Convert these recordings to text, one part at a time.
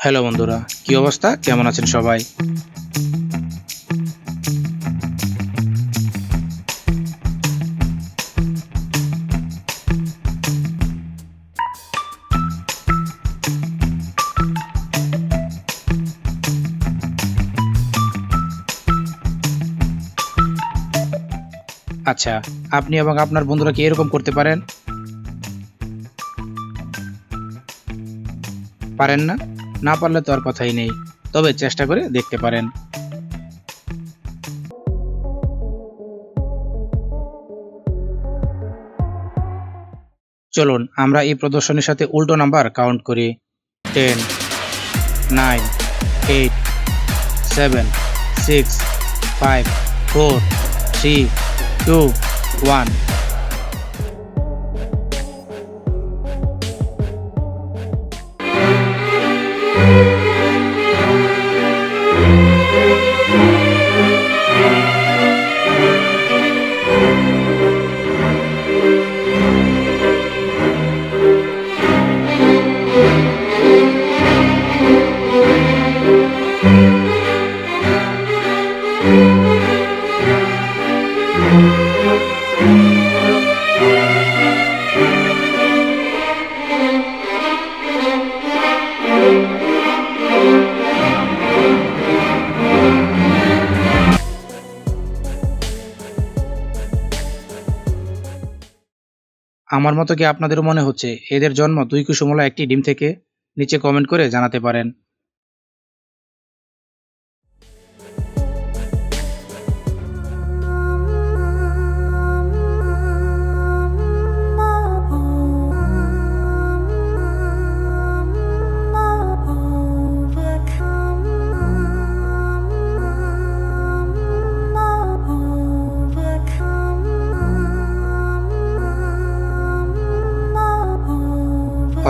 Hello বন্ধুরা, কি অবস্থা? কেমন আছেন সবাই? আচ্ছা, আপনি এবং আপনার বন্ধুরা কি এরকম করতে পারেন? পারেন না? না পারলে তো আর কথাই নেই। তবে চেষ্টা করে দেখতে পারেন। চলুন আমরা এই প্রদর্শনীর সাথে উল্টো নাম্বার কাউন্ট করি। 10, 9, 8, 7, 6, 5, 4, 3, 2, 1. আমার মতো কি আপনাদেরও মনে হচ্ছে এদের জন্ম 2 কুসুমলা একটি ডিম থেকে? নিচে কমেন্ট করে জানাতে পারেন।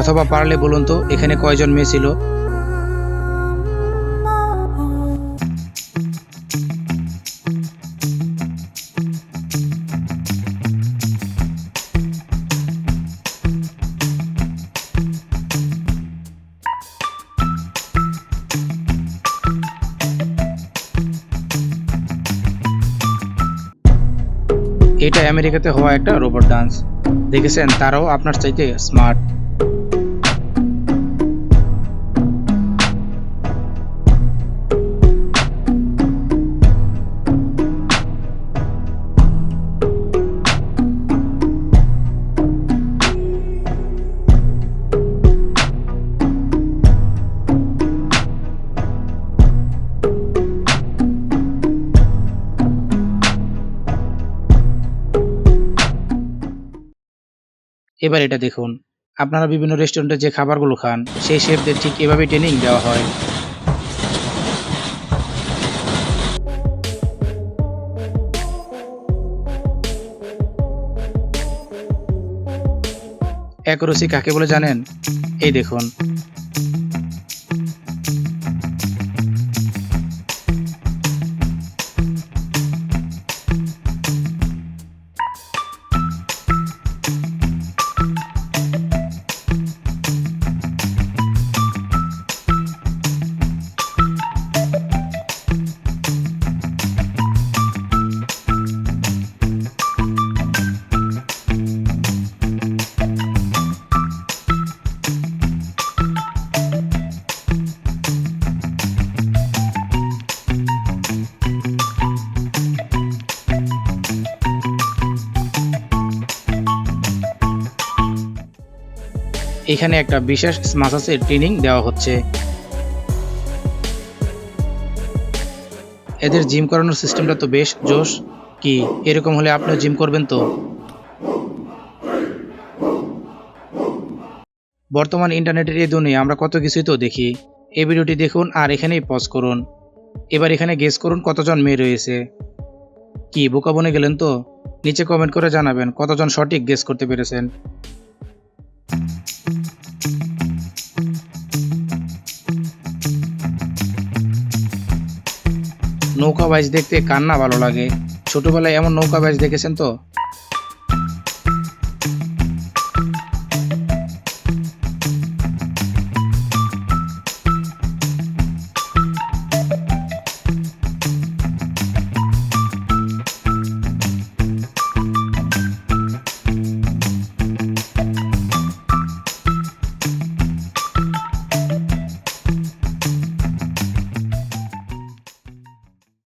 অথবা পারলে বলুন তো এখানে কয়জন মেয়ে ছিল? এটা আমেরিকাতে হওয়া একটা রোবট ডান্স। দেখেছেন তারাও আপনার চাইতে স্মার্ট। এবার এটা দেখুন, আপনারা বিভিন্ন রেস্টুরেন্টে যে খাবারগুলো খান সেই শেফদের ঠিক এভাবেই ট্রেনিং দেওয়া হয়। অ্যাকুরেসি কাকে বলে জানেন? এই দেখুন। এখানে একটা বিশেষ মাসাজের ট্রেনিং দেওয়া হচ্ছে। এদের জিম করানোর সিস্টেমটা তো বেশ জোশ। কি এরকম হলে আপনিও জিম করবেন তো? বর্তমান ইন্টারনেটের এই দুনিয়ায় আমরা কত কিছুই তো দেখি। এই ভিডিওটি দেখুন আর এখানেই পজ করুন। এবার এখানে গেস করুন কতজন মেয়ে রয়েছে। কি বোকা বনে গেলেন তো? নিচে কমেন্ট করে জানাবেন কতজন সঠিক গেস করতে পেরেছেন। নৌকা বাইচ দেখতে কার না ভালো লাগে? ছোটবেলায় এমন নৌকা বাইচ দেখেছেন তো?